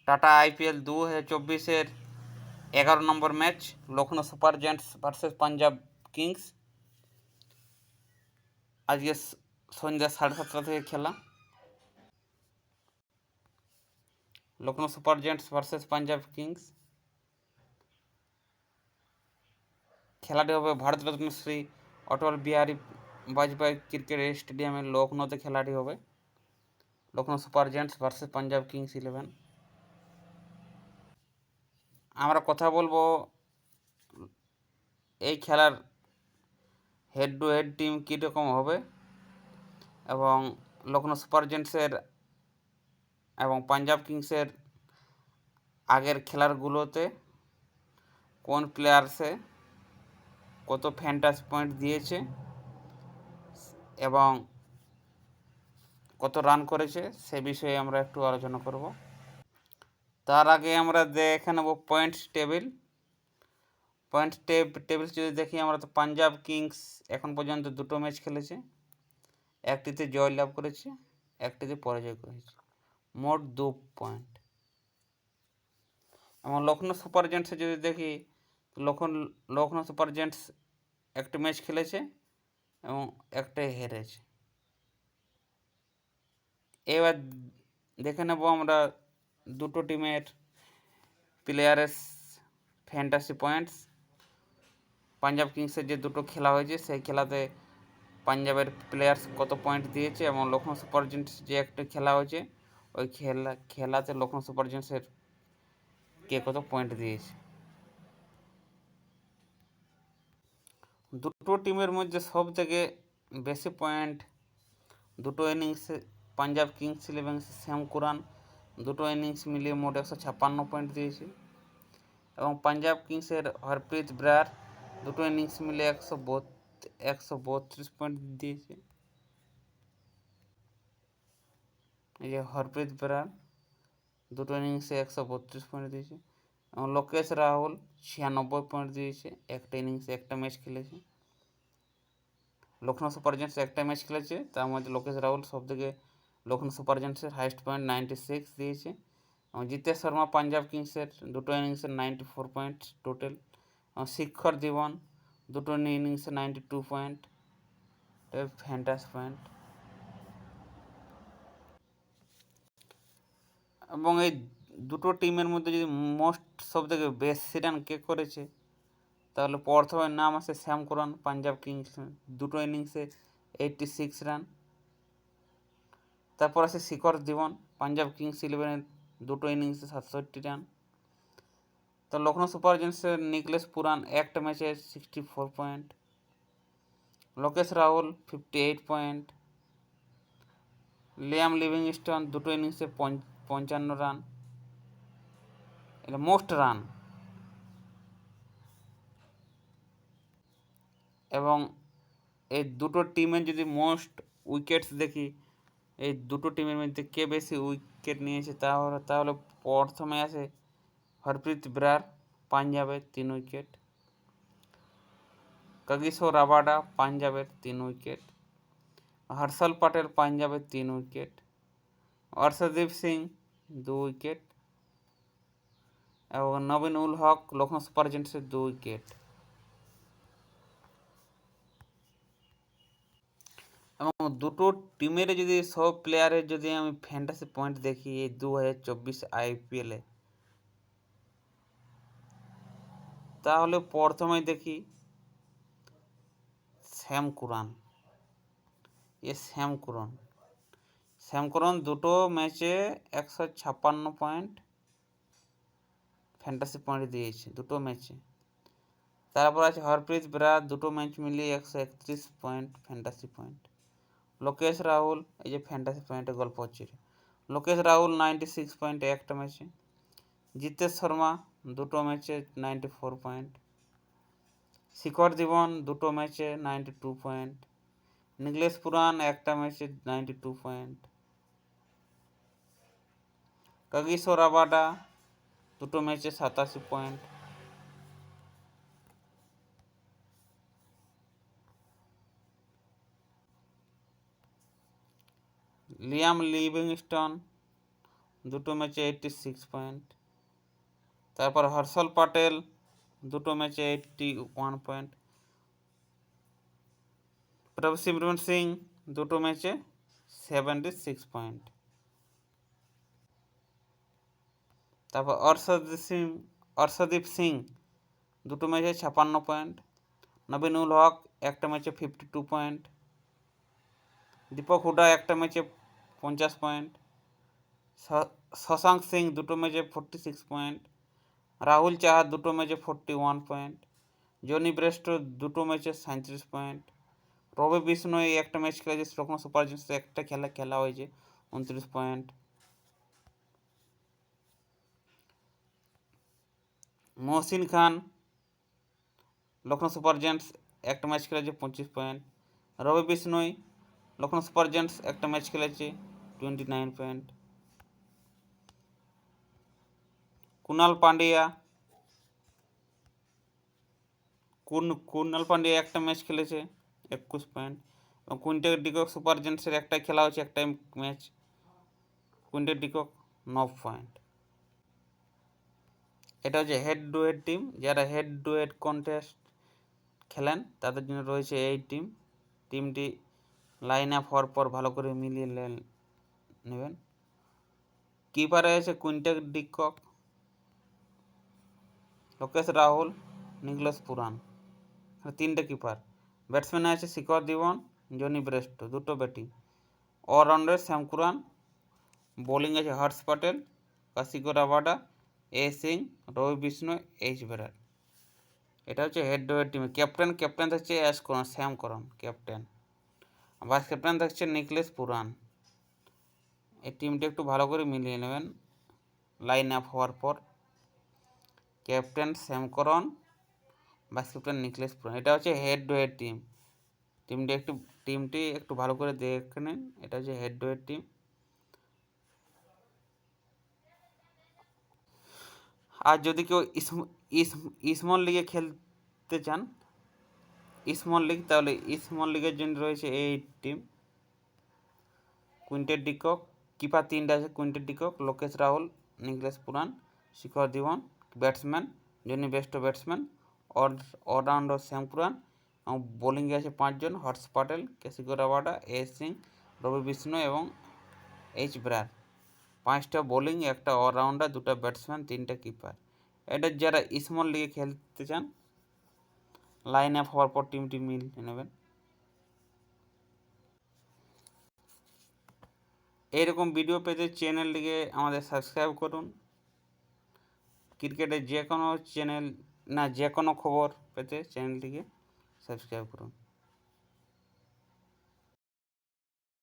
Tata IPL 2024-এর 11 number match Lucknow Super Giants versus Punjab Kings. আজকে সন্ধ্যা 7:30 থেকে খেলা। Lucknow Super Giants versus Punjab Kings. খেলাটি হবে ভারতরত্ন শ্রী অটল বিহারী বাজপেয়ী ক্রিকেট স্টেডিয়ামে লখনৌতে খেলাটি হবে। Lucknow Super Giants versus Punjab Kings 11। আমরা কথা বলবো এই খেলার হেড টু হেড টিম কীরকম হবে এবং লখনৌ সুপার জায়ান্টসের এবং পাঞ্জাব কিংসের আগের খেলারগুলোতে কোন প্লেয়ার্সে কত ফ্যান্টাসি পয়েন্ট দিয়েছে এবং কত রান করেছে সে বিষয়ে আমরা একটু আলোচনা করব। তার আগে আমরা দেখে নেব পয়েন্টস টেবিল। টেবিল যদি দেখি আমরা, তো পাঞ্জাব কিংস এখন পর্যন্ত 2টো ম্যাচ খেলেছে, একটিতে জয় লাভ করেছে, একটিতে পরাজয় করেছে, মোট 2 পয়েন্ট। এবং লখনৌ সুপার জায়ান্টসে যদি দেখি, লখনৌ সুপার জায়ান্টস একটি ম্যাচ খেলেছে এবং একটাই হেরেছে। এবার দেখে নেব আমরা দুটো টিমের প্লেয়ারের ফ্যান্টাসি পয়েন্টস। পাঞ্জাব কিংসের যে দুটো খেলা হয়েছে সেই খেলাতে পাঞ্জাবের প্লেয়ার্স কত পয়েন্ট দিয়েছে এবং লখনৌ সুপার জায়ান্টস যে একটা খেলা হয়েছে ওই খেলাতে লখনৌ সুপার জায়ান্টসের কে কত পয়েন্ট দিয়েছে। দুটো টিমের মধ্যে সব থেকে বেশি পয়েন্ট দুটো ইনিংসে পাঞ্জাব কিংস এবং শ্যাম কুরান দুটো ইনিংস মিলিয়ে মোট 156 পয়েন্ট দিয়েছে এবং পাঞ্জাব কিংসের হরপ্রীত ব্রার দুটো ইনিংস মিলে 132 পয়েন্ট দিয়েছে। এই যে হরপ্রীত ব্রার দুটো ইনিংসে 132 পয়েন্ট দিয়েছে এবং লোকেশ রাহুল 96 পয়েন্ট দিয়েছে, একটা ইনিংসে একটা ম্যাচ খেলেছে। লখনৌ সুপার জায়ান্টস একটা ম্যাচ খেলেছে, তার মধ্যে লোকেশ রাহুল সবথেকে লখনৌ সুপার জায়ান্টসের হাইস্ট পয়েন্ট 96 দিয়েছে এবং জিতেশ শর্মা পাঞ্জাব কিংসের দুটো ইনিংসের 94 পয়েন্ট টোটাল এবং শিখর ধিওয়ান দুটো ইনিংসে 92 পয়েন্ট ফ্যান্টাসি পয়েন্ট। এবং এই দুটো টিমের মধ্যে যদি সবথেকে বেশি রান কে করেছে তাহলে প্রথমের নাম আছে শ্যাম কুরান পাঞ্জাব কিংস, দুটো ইনিংসে 86 রান। তারপর আছে শিখর ধিওয়ান পাঞ্জাব কিংস 11 দুটো ইনিংসে 67 রান। তো লখনৌ সুপার জায়ান্টসের নিকলেশ পুরান একটা ম্যাচে 64 point, Lokesh Rahul 58 point, Liam Livingstone দুটো ইনিংসে 55 রান, এটা মোস্ট রান। এবং এই দুটো টিমের যদি মোস্ট উইকেটস দেখি, এই দুটো টিমের মধ্যে কে বেশি উইকেট নিয়েছে তাহলে প্রথমে আছে হরপ্রীত ব্রার পাঞ্জাবের 3 উইকেট, কাগিসো রাবাডা পাঞ্জাবের 3 উইকেট, হর্ষল প্যাটেল পাঞ্জাবের 3 উইকেট, অর্শদীপ সিং 2 উইকেট এবং নবীন উল হক লখনৌ সুপার জায়ান্টসের 2 উইকেট। এবং দুটো টিমের যদি সব প্লেয়ারের যদি আমি ফ্যান্টাসি পয়েন্ট দেখি এই 2024 আইপিএলে, তাহলে প্রথমে দেখি শ্যাম কুরান। শ্যাম কুরান দুটো ম্যাচে 156 পয়েন্ট ফ্যান্টাসি পয়েন্ট দিয়েছে দুটো ম্যাচে। তারপর আছে হরপ্রীত ব্রার দুটো ম্যাচ মিলিয়ে 131 point fantasy point. Lokesh Rahul, এই যে ফ্যান্টাসি পয়েন্টের গল্প হচ্ছে, লোকেশ রাহুল 96 পয়েন্ট একটা ম্যাচে, জিতেশ শর্মা দুটো ম্যাচে 94 পয়েন্ট, শিখর ধিওয়ান দুটো ম্যাচে 92 পয়েন্ট, নিকলেশ পুরান একটা ম্যাচে 92 পয়েন্ট, কাগিসো রাবাডা দুটো ম্যাচে 87 পয়েন্ট, লিয়াম লিভিংস্টন দুটো ম্যাচে 86 পয়েন্ট। তারপর হর্ষল পাটেল দুটো ম্যাচে 81 পয়েন্ট। প্রভসিমরন সিং দুটো ম্যাচে 76 পয়েন্ট। তারপর অর্শদীপ সিং দুটো ম্যাচে 56 পয়েন্ট। নবীনুল হক একটা ম্যাচে 52 পয়েন্ট। দীপক হুডা একটা ম্যাচে 50 পয়েন্ট। শশাঙ্ক সিং দুটো ম্যাচে 46 পয়েন্ট। রাহুল চাহার দুটো ম্যাচে 41 পয়েন্ট। জনি ব্রেস্টো দুটো ম্যাচে 37 পয়েন্ট। রবি বিষ্ণয় একটা ম্যাচ খেলেছে, লখনৌ সুপার জায়ান্টসে একটা খেলা হয়েছে, 29 পয়েন্ট। মহসিন খান লখনৌ সুপার জায়ান্টস একটা ম্যাচ খেলেছে, 25 পয়েন্ট। রবি বিষ্ণয় লখনৌ সুপার জায়ান্টস একটা ম্যাচ খেলেছে, 29 পয়েন্ট। কুনাল পান্ডিয়া একটা ম্যাচ খেলেছে, 21 পয়েন্ট। এবং কুইন্টেন ডিকক সুপার জায়ান্টসের একটা খেলা হচ্ছে, একটা ম্যাচ, কুইন্টেন ডিকক 9 পয়েন্ট। এটা হচ্ছে হেড টু হেড টিম। যারা হেড টু হেড কন্টেস্ট খেলেন তাদের জন্য রয়েছে এই টিমটি লাইন আপ হওয়ার পর ভালো করে মিলিয়ে নেবেন। কিপারে আছে Quinton de Kock, Lokesh Rahul, Nicholas পুরান, তিনটে কিপার। ব্যাটসম্যানে আছে শিখর ধিবন, জনি ব্রেস্টো, দুটো ব্যাটিং। অলরাউন্ডার শ্যাম কুরান, বোলিং আছে Harsh Patel, Kagiso Rabada, A Singh, Ravi Bishnoi, H বেরার। এটা হচ্ছে head to head team. Captain থাকছে শ্যাম করণ ক্যাপ্টেন। ভাইস ক্যাপ্টেন থাকছে নিকোলাস পুরান। এই টিমটা একটু ভালো করে মিলিয়ে নেবেন লাইন আপ হওয়ার পর। ক্যাপ্টেন শ্যাম করণ, ভাইস ক্যাপ্টেন নিকোলাস পুরান। এটা হচ্ছে হেড টু হেড টিম। টিমটি একটু ভালো করে দেখে নিন। এটা হচ্ছে হেড টু হেড টিম। আর যদি কেউ স্মল লিগে খেলতে চান, স্মল লিগ, তাহলে স্মল লিগের জন্য রয়েছে এই টিম। কুইন্টেন ডিকক, কিপার তিনটা আছে, Quinton de Kock, Lokesh Rahul, Nicholas Pooran, Shikhar Dhawan batsman, Jonny Bairstow batsman, allrounder Sam Curran, এবং বোলিংয়ে আছে 5 জন, Harsh Patel, Kagiso Rabada, A Singh, Ravi Bishnoi এবং এইচ ব্রার। 5টা বোলিং, একটা অলরাউন্ডার, 2টা ব্যাটসম্যান, 3টা কিপার। এটা যারা স্মল লিগে খেলতে চান, লাইন আপ হওয়ার পর টিমটি মিলিয়ে নেবেন। এইরকম ভিডিও পেতে চ্যানেলটিকে আমাদের সাবস্ক্রাইব করুন। ক্রিকেটের যে কোনো খবর পেতে চ্যানেলটিকে সাবস্ক্রাইব করুন।